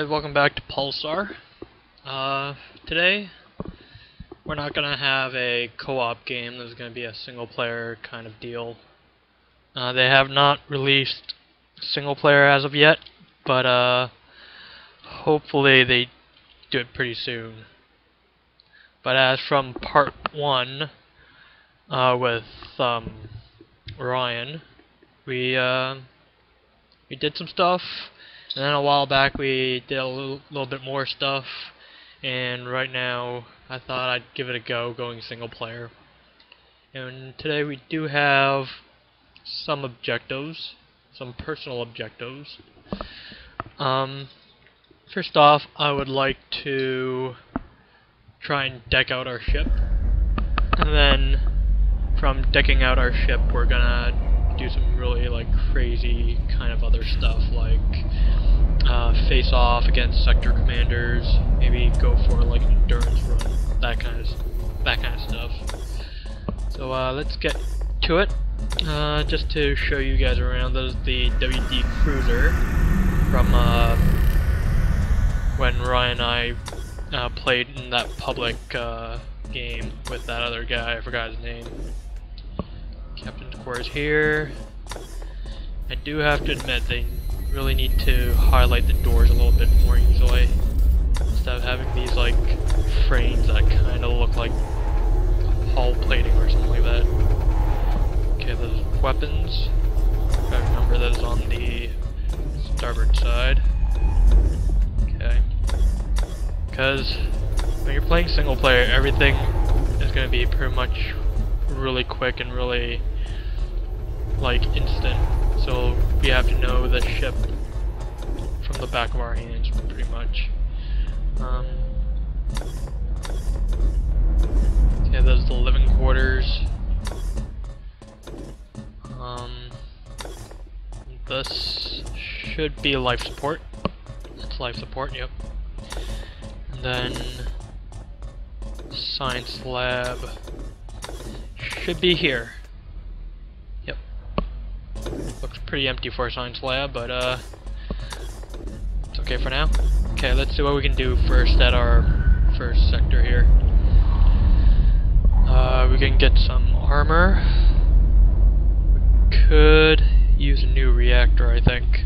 Hey, welcome back to Pulsar. Today we're not gonna have a co-op game. This is gonna be a single-player kind of deal. They have not released single-player as of yet, but hopefully they do it pretty soon. But as from part 1 with Ryan, we did some stuff. And then a while back we did a little bit more stuff, and right now I thought I'd give it a go going single player. And today we do have some objectives, some personal objectives. First off, I would like to try and deck out our ship, and then from decking out our ship we're gonna do some really crazy kind of other stuff, like face off against sector commanders, maybe go for an endurance run, that kind of stuff. So let's get to it. Just to show you guys around, this is the WD Cruiser from when Ryan and I played in that public game with that other guy. I forgot his name. Captain's quarters here. I do have to admit they really need to highlight the doors a little bit more easily, instead of having these frames that kind of look like hull plating or something like that. Okay, those weapons. Gotta remember that is on the starboard side. Okay, because when you're playing single player, everything is going to be pretty much really quick and really instant. So we have to know the ship from the back of our hands, pretty much. Okay, those are the living quarters. This should be life support. That's life support, yep. And then science lab should be here. Yep. Looks pretty empty for a science lab, but it's okay for now. Okay, let's see what we can do first at our first sector here. We can get some armor. We could use a new reactor, I think.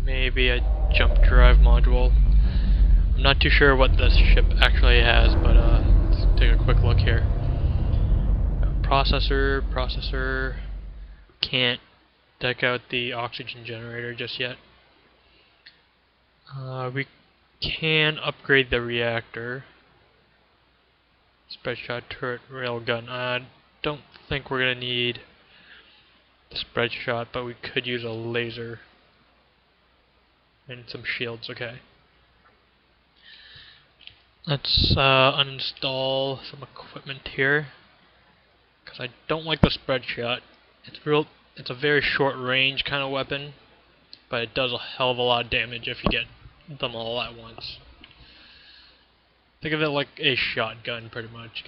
Maybe a jump drive module. I'm not too sure what this ship actually has, but let's take a quick look here. Processor. Can't deck out the oxygen generator just yet. We can upgrade the reactor. Spread shot turret railgun. I don't think we're gonna need the spread shot, but we could use a laser and some shields. Okay. Let's uninstall some equipment here, because I don't like the spread shot. It's a very short range kind of weapon, but it does a hell of a lot of damage if you get them all at once. Think of it like a shotgun, pretty much.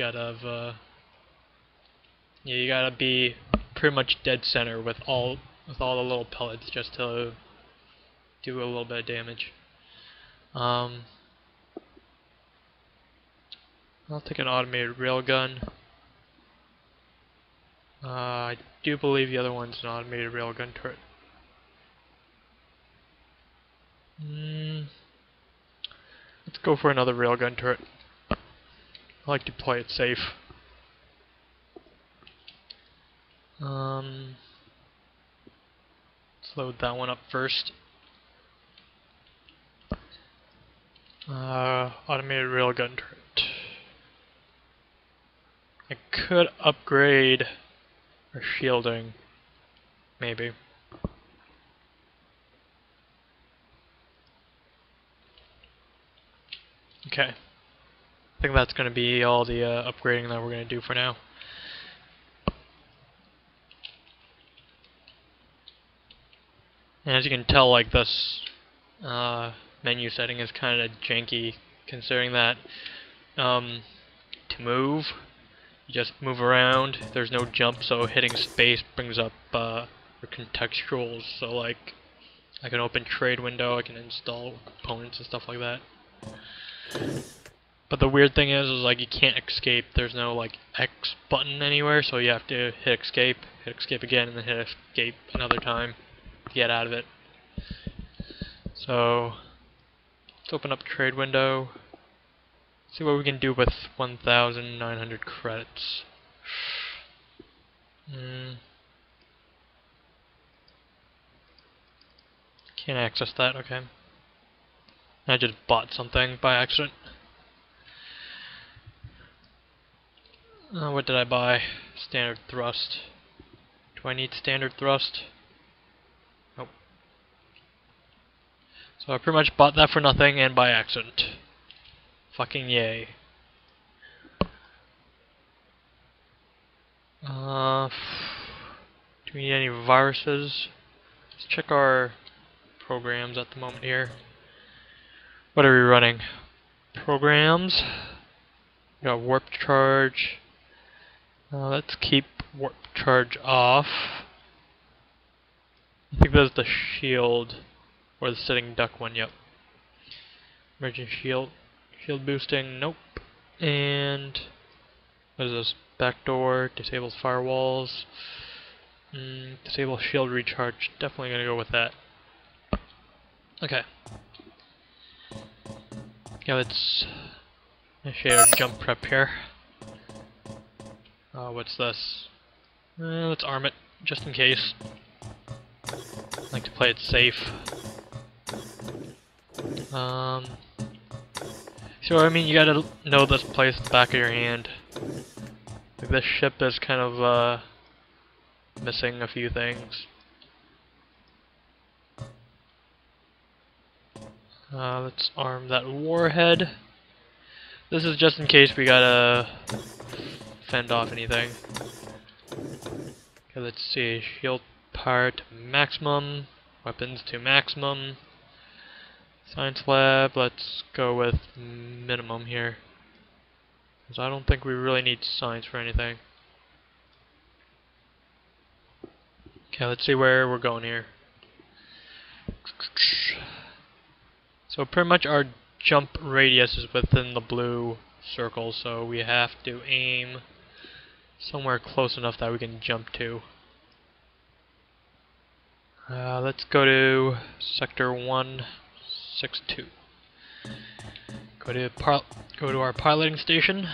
You gotta be pretty much dead center with all the little pellets just to do a little bit of damage. I'll take an automated railgun. I do believe the other one's an automated railgun turret. Let's go for another railgun turret. I like to play it safe. Let's load that one up first. Automated railgun turret. I could upgrade our shielding, maybe. Okay. I think that's going to be all the upgrading that we're going to do for now. And as you can tell, this menu setting is kind of janky, considering that to move, you just move around. There's no jump, so hitting space brings up your contextuals. So I can open trade window, I can install components and stuff like that. But the weird thing is like you can't escape. There's no like X button anywhere, so you have to hit escape again, and then hit escape another time to get out of it. So let's open up trade window. See what we can do with 1,900 credits. Can't access that, okay. I just bought something by accident. What did I buy? Standard thrust. Do I need standard thrust? Nope. So I pretty much bought that for nothing and by accident. Fucking yay. Do we need any viruses? Let's check our programs at the moment here. What are we running? Programs. We got warp charge. Let's keep warp charge off. I think that's the shield or the sitting duck one. Yep. Emergency shield boosting. Nope. And what is this? Backdoor disables firewalls. Disable shield recharge. Definitely gonna go with that. Okay. Yeah, let's initiate our jump prep here. What's this? Let's arm it, just in case. I like to play it safe. So I mean, you gotta know this place at the back of your hand. Like this ship is kind of missing a few things. Let's arm that warhead. This is just in case we gotta fend off anything. Okay, let's see. Shield power to maximum. Weapons to maximum. Science lab, let's go with minimum here. Because I don't think we really need science for anything. Okay, let's see where we're going here. So pretty much our jump radius is within the blue circle, so we have to aim somewhere close enough that we can jump to. Let's go to sector 162. Go to our piloting station,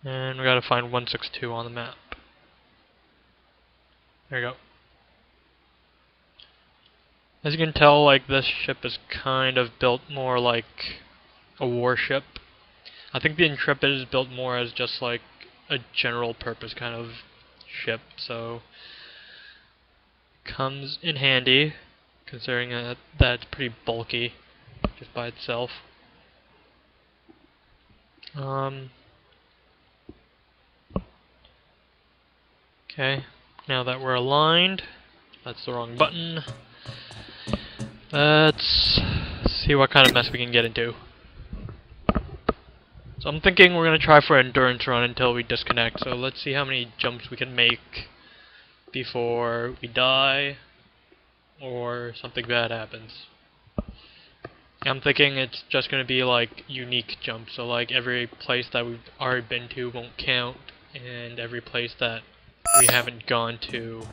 and we gotta find 162 on the map. There you go. As you can tell, like, this ship is kind of built more like a warship. I think the Intrepid is built more as just like a general purpose kind of ship, so comes in handy considering that it's pretty bulky just by itself. Okay, now that we're aligned, that's the wrong button. Let's see what kind of mess we can get into. So I'm thinking we're going to try for an endurance run until we disconnect, so let's see how many jumps we can make before we die or something bad happens. I'm thinking it's just going to be like unique jumps, so like every place that we've already been to won't count, and every place that we haven't gone to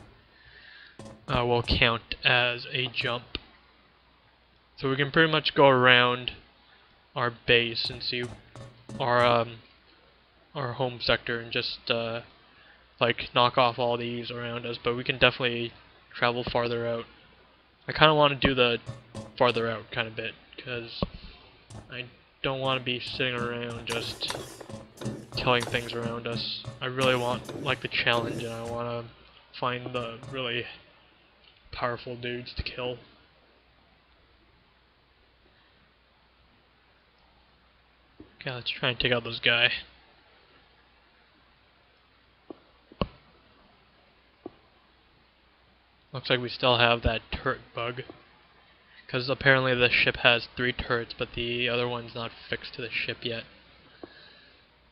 will count as a jump. So we can pretty much go around our base and see our home sector and just like knock off all these around us, but we can definitely travel farther out. I kind of want to do the farther out kind of bit, because I don't want to be sitting around just killing things around us. I really want like the challenge, and I want to find the really powerful dudes to kill. Okay, let's try and take out this guy. Looks like we still have that turret bug, because apparently the ship has 3 turrets, but the other one's not fixed to the ship yet.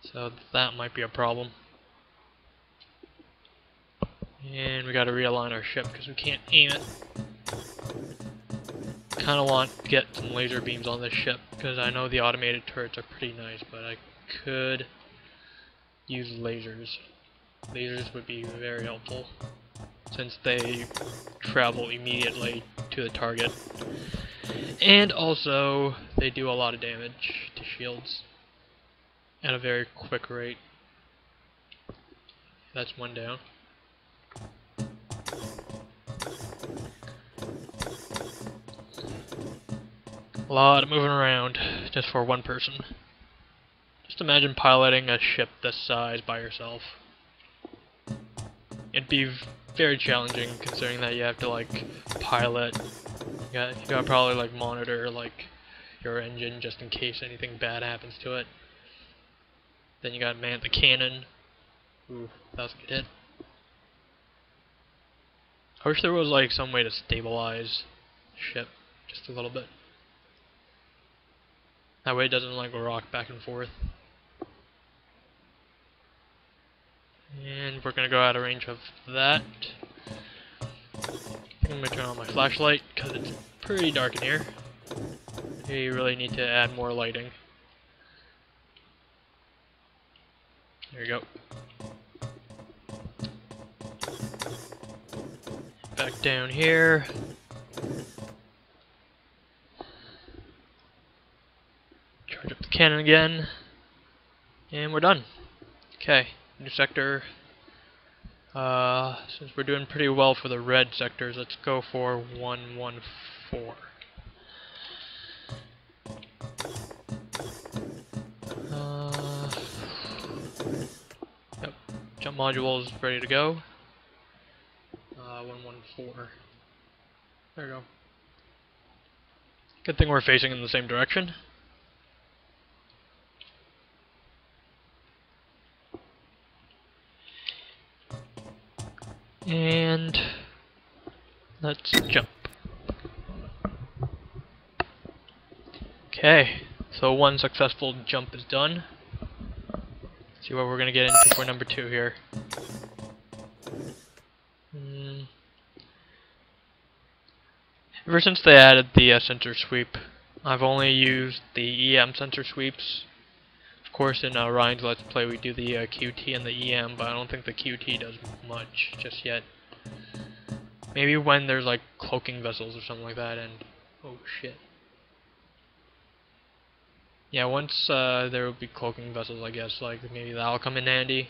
So that might be a problem. And we gotta realign our ship because we can't aim it. Kind of want to get some laser beams on this ship, because I know the automated turrets are pretty nice, but I could use lasers. Lasers would be very helpful, since they travel immediately to the target. And also, they do a lot of damage to shields at a very quick rate. That's one down. A lot of moving around just for one person. Just imagine piloting a ship this size by yourself. It'd be very challenging considering that you have to like pilot. You gotta probably like monitor like your engine just in case anything bad happens to it. Then you gotta man the cannon. Ooh, that was a good hit. I wish there was like some way to stabilize the ship just a little bit. That way it doesn't like rock back and forth. And we're gonna go out of range of that. I'm gonna turn on my flashlight because it's pretty dark in here. You really need to add more lighting. There you go. Back down here. Charge up the cannon again. And we're done. Okay, new sector. Since we're doing pretty well for the red sectors, let's go for 114. Yep, jump module is ready to go. 114. There we go. Good thing we're facing in the same direction. And let's jump. Okay, so one successful jump is done. Let's see what we're gonna get into for number 2 here. Ever since they added the sensor sweep, I've only used the EM sensor sweeps. Of course, in Ryan's Let's Play we do the QT and the EM, but I don't think the QT does much just yet. Maybe when there's like cloaking vessels or something like that, and oh shit. Yeah, once there will be cloaking vessels, I guess, like maybe that'll come in handy.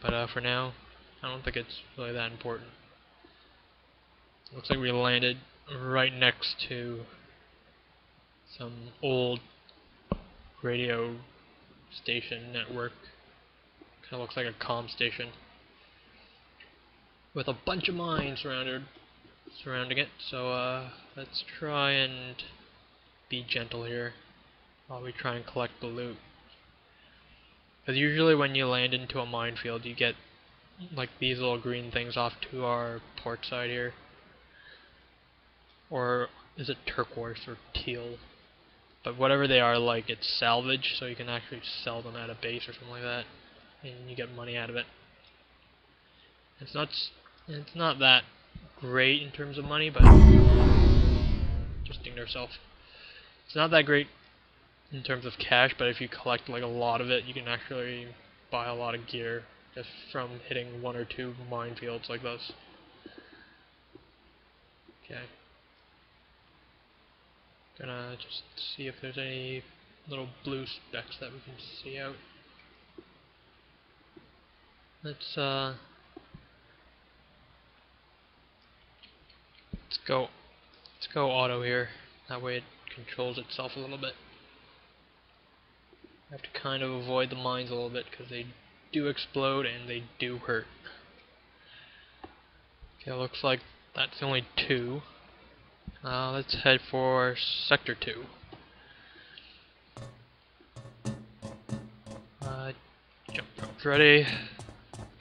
But for now, I don't think it's really that important. Looks like we landed right next to some old radio station network. Kinda looks like a comm station with a bunch of mines surrounding it. So let's try and be gentle here while we try and collect the loot. Because usually when you land into a minefield, you get like these little green things off to our port side here. Or is it turquoise or teal? But whatever they are, like, it's salvage, so you can actually sell them at a base or something like that, and you get money out of it. It's not that great in terms of money, but just dinged ourselves. It's not that great in terms of cash, but if you collect like a lot of it, you can actually buy a lot of gear just from hitting 1 or 2 minefields like this. Okay. Gonna just see if there's any little blue specks that we can see out. Let's go auto here. That way it controls itself a little bit. I have to kind of avoid the mines a little bit because they do explode and they do hurt. Okay, looks like that's only 2. Let's head for Sector 2. Jump props ready.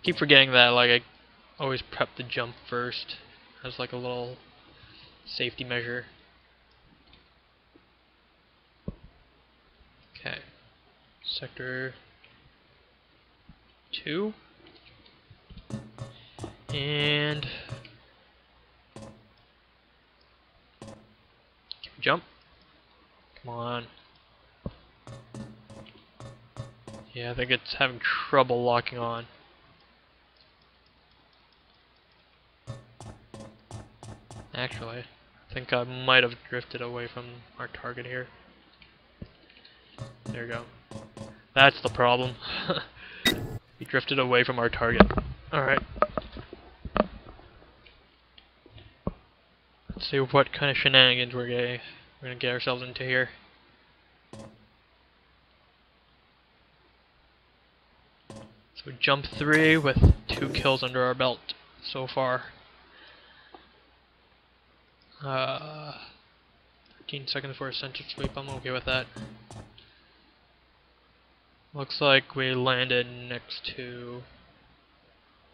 Keep forgetting that, like, I always prep the jump first as like a little safety measure. Okay. Sector 2. And Come on. Yeah, I think it's having trouble locking on. Actually, I think I might have drifted away from our target here. There you go. That's the problem. We drifted away from our target. Alright. Let's see what kind of shenanigans we're gonna get ourselves into here. So jump 3 with 2 kills under our belt so far. 15 seconds for a center sweep, I'm okay with that. Looks like we landed next to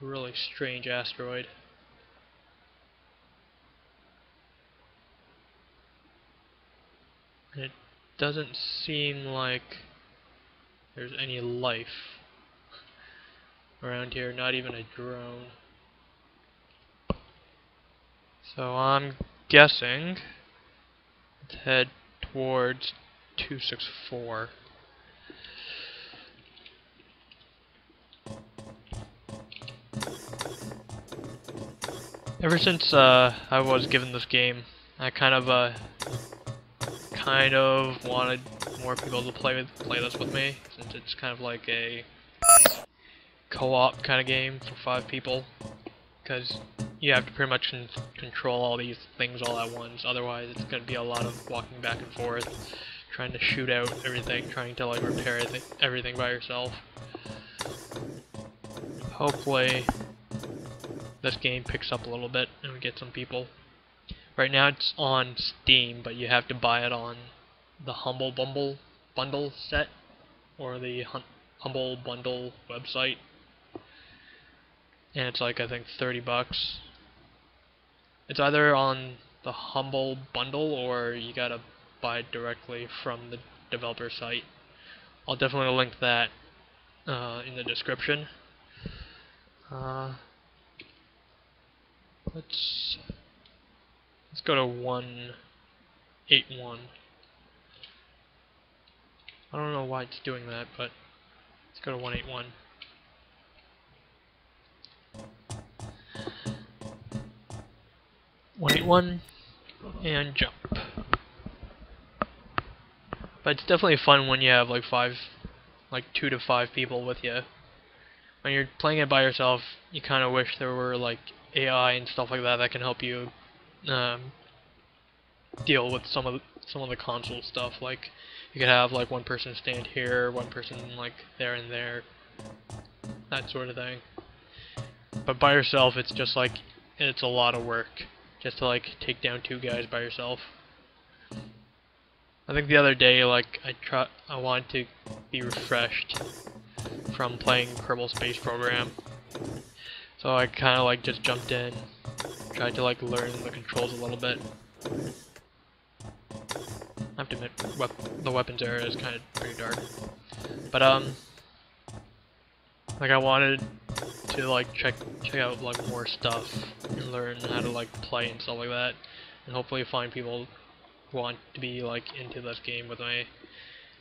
a really strange asteroid. And it doesn't seem like there's any life around here, not even a drone. So I'm guessing let's head towards 264. Ever since I was given this game, I kind of wanted more people to play this with me, since it's kind of like a co-op kind of game for 5 people, because you have to pretty much control all these things all at once. Otherwise, it's going to be a lot of walking back and forth, trying to shoot out everything, trying to like repair everything by yourself. Hopefully this game picks up a little bit and we get some people. Right now it's on Steam, but you have to buy it on the Humble Bundle set or the Humble Bundle website, and it's like I think $30. It's either on the Humble Bundle or you gotta buy it directly from the developer site. I'll definitely link that in the description. Let's go to 181. I don't know why it's doing that, but let's go to 181. And jump. But it's definitely fun when you have like 2 to 5 people with you. When you're playing it by yourself, you kind of wish there were like AI and stuff like that that can help you deal with some of the console stuff. Like you could have like one person stand here, one person like there and there, that sort of thing. But by yourself, it's just like it's a lot of work just to like take down 2 guys by yourself. I think the other day, like I wanted to be refreshed from playing Kerbal Space Program, so I kind of like just jumped in, tried to like learn the controls a little bit. I have to admit, the weapons area is kind of pretty dark, but like I wanted to like check out like more stuff and learn how to like play and stuff like that, and hopefully find people who want to be like into this game with me.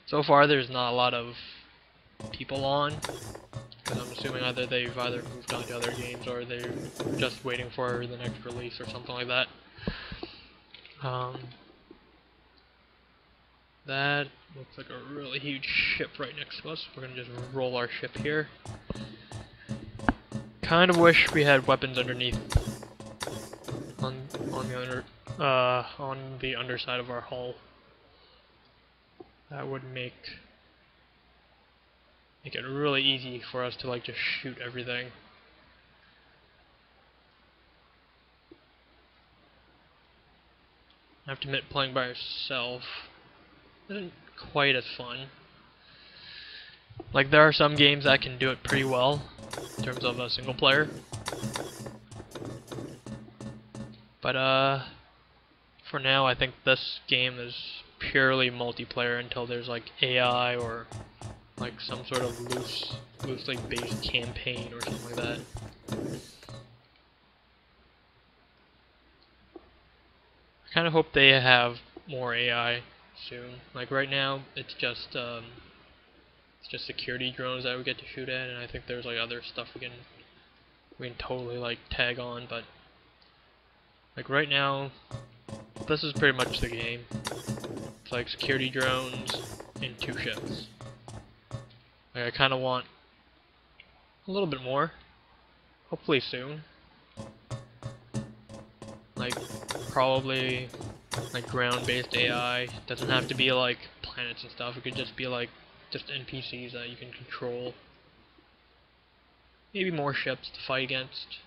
So far, there's not a lot of people on, because I'm assuming either they've moved on to other games or they're just waiting for the next release or something like that. That looks like a really huge ship right next to us. We're gonna just roll our ship here. Kind of wish we had weapons underneath on the underside of our hull. That would make it really easy for us to like just shoot everything. I have to admit, playing by yourself isn't quite as fun. Like there are some games that can do it pretty well in terms of a single player, but for now I think this game is purely multiplayer until there's like AI or like some sort of loosely based campaign or something like that. I kind of hope they have more AI soon. Like right now, it's just security drones that we get to shoot at, and I think there's like other stuff we can totally like tag on, but like right now, this is pretty much the game. It's like security drones and 2 ships. Like I kind of want a little bit more, hopefully soon. Like probably like ground-based AI. Doesn't have to be like planets and stuff. It could just be like just NPCs that you can control. Maybe more ships to fight against.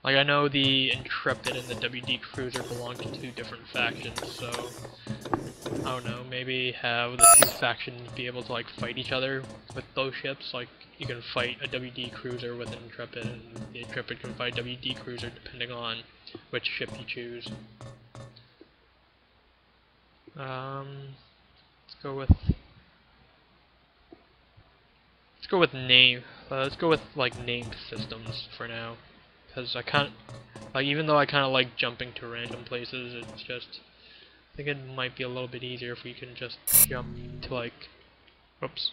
Like I know the Intrepid and the WD Cruiser belong to 2 different factions, so I don't know, maybe have the 2 factions be able to like fight each other with those ships. Like you can fight a WD Cruiser with an Intrepid, and the Intrepid can fight WD Cruiser depending on which ship you choose. Let's go with let's go with like named systems for now, because I can't, like, even though I kind of like jumping to random places, it's just, I think it might be a little bit easier if we can just jump to like, oops,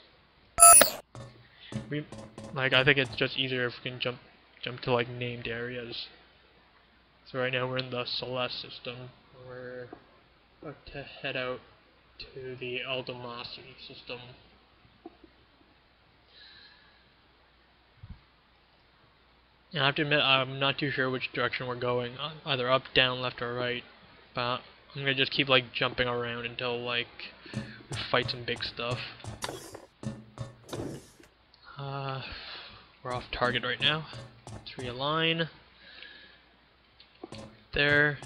I think it's just easier if we can jump to like named areas. So right now we're in the Celeste system. We're about to head out to the Aldemasti system. And I have to admit, I'm not too sure which direction we're going, either up, down, left, or right. But I'm gonna just keep like jumping around until like we fight some big stuff. We're off target right now. Let's realign. There.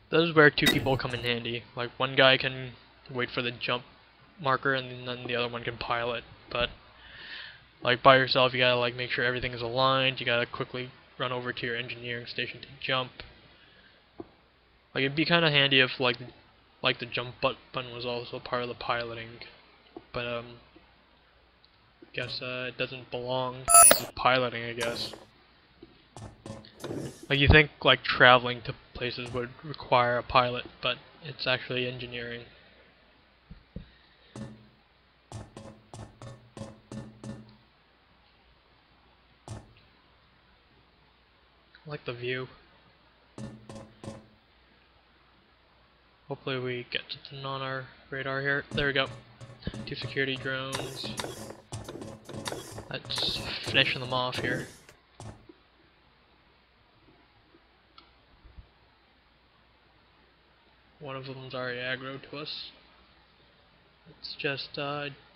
This is where 2 people come in handy. Like one guy can wait for the jump marker, and then the other one can pilot. But like by yourself, you gotta like make sure everything is aligned. You gotta quickly run over to your engineering station to jump. Like it'd be kind of handy if like the jump button was also part of the piloting, but I guess it doesn't belong to piloting, I guess. Like you think like traveling to places would require a pilot, but it's actually engineering. I like the view. Hopefully we get something on our radar here. There we go. 2 security drones. Let's finishing them off here. One of them's already aggro to us. Let's just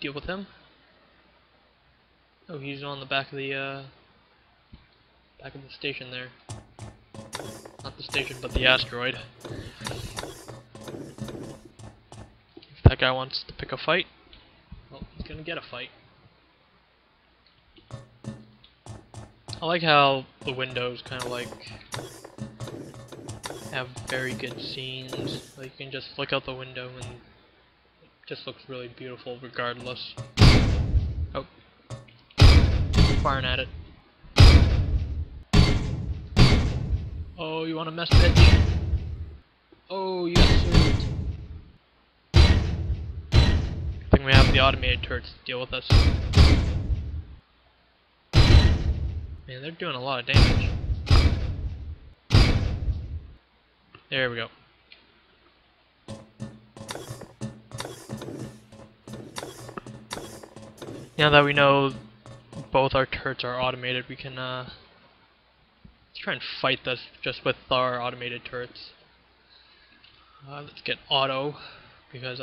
deal with him. Oh, he's on the back of the station there. Not the station, but the asteroid. If that guy wants to pick a fight, well, he's gonna get a fight. I like how the windows kind of like have very good scenes. Like you can just look out the window and it just looks really beautiful regardless. Oh, firing at it. Oh, you wanna mess, bitch? Oh, you got served. I think we have the automated turrets to deal with us. Man, they're doing a lot of damage. There we go. Now that we know both our turrets are automated, we can let's try and fight this just with our automated turrets. Let's get auto, because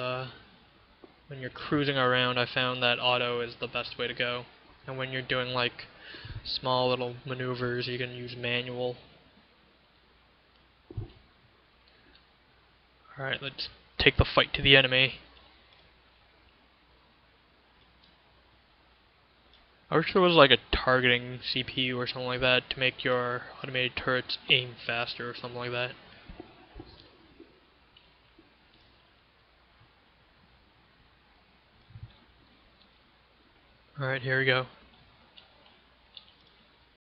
when you're cruising around, I found that auto is the best way to go. And when you're doing like small little maneuvers, you can use manual. Alright, let's take the fight to the enemy. I wish there was like a targeting CPU or something like that to make your automated turrets aim faster or something like that. Alright, here we go.